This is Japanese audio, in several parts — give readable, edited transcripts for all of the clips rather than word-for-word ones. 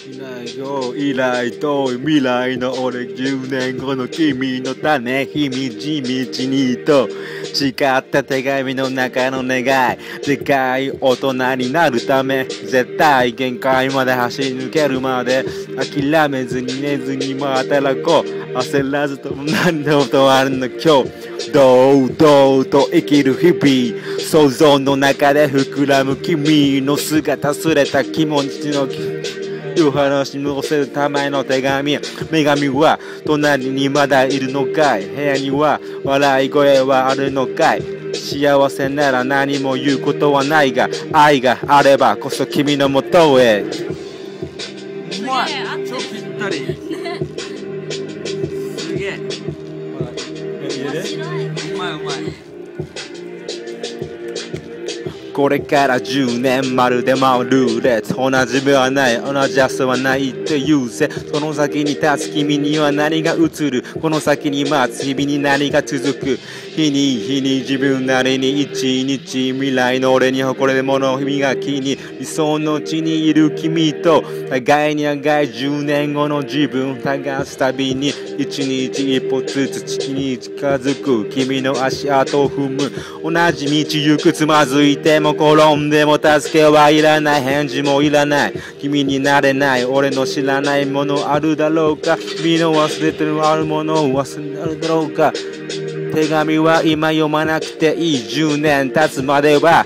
以来遠い未来の俺10年後の君の種秘密道にと誓った手紙の中の願いでかい大人になるため絶対限界まで走り抜けるまで諦めずに寝ずにも働こう焦らずとも何のとあるの今日堂々と生きる日々想像の中で膨らむ君の姿すれた気持ちのいう話に乗せるための手紙女神は隣にまだいるのかい部屋には笑い声はあるのかい幸せなら何も言うことはないが愛があればこそ君のもとへうまい超ぴったりすげえうまいうまいこれから10年まるで回る列同じ目はない同じ明日はないって言うぜその先に立つ君には何が映るこの先に待つ日々に何が続く日に日に自分なりに一日未来の俺に誇れるものを磨きに理想の地にいる君と互いに長い10年後の自分探すたびに一日一歩ずつ地に近づく君の足跡を踏む同じ道行くつまずいても転んでも助けはいらない返事もいらない君になれない俺の知らないものあるだろうか君の忘れてるあるものを忘れるだろうか手紙は今読まなくていい10年経つまでは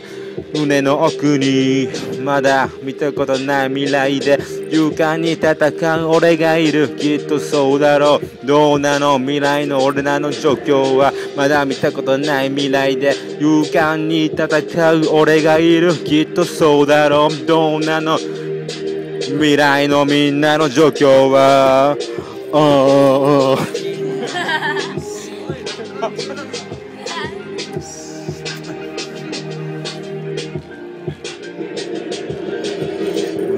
胸の奥にまだ見たことない未来で勇敢に戦う俺がいるきっとそうだろうどうなの未来の俺らの状況はまだ見たことない未来で勇敢に戦う俺がいるきっとそうだろうどうなの未来のみんなの状況は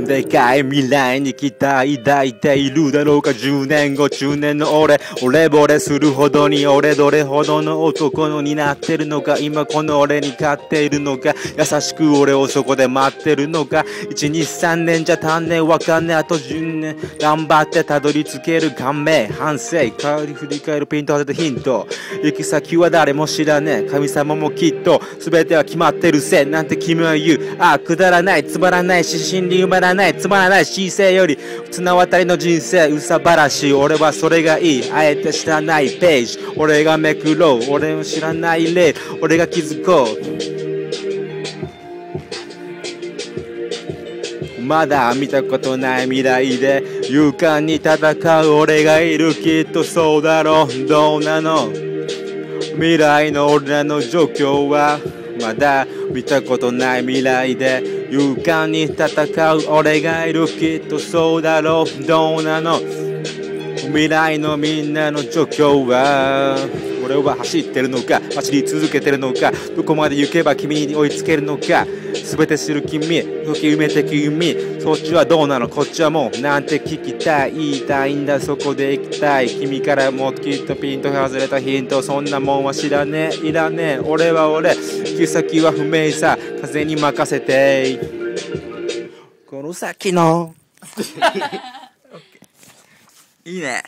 でかい未来に期待抱いているだろうか10年後中年の俺惚れするほどに俺どれほどの男のになってるのか今この俺に勝っているのか優しく俺をそこで待ってるのか123年じゃ足んねえわかんねえあと10年頑張ってたどり着ける感銘反省香り振り返るピント当てたヒント行き先は誰も知らねえ神様もきっと全ては決まってるせなんて君は言うああくだらないつまらないし真理埋まらないつまらない姿勢より綱渡りの人生うさばらし俺はそれがいいあえて知らないページ俺がめくろう俺の知らない例俺が気づこうまだ見たことない未来で勇敢に戦う俺がいるきっとそうだろうどうなの未来の俺らの状況はまだ見たことない未来で勇敢に戦う俺がいるきっとそうだろうどうなの未来のみんなの状況は俺は走ってるのか走り続けてるのかどこまで行けば君に追いつけるのか全て知る君時埋めて君そっちはどうなのこっちはもうなんて聞きたい言いたいんだそこで行きたい君からもきっとピンと外れたヒントそんなもんは知らねえいらねえ俺は俺行き先は不明さ風に任せてこの先のいいね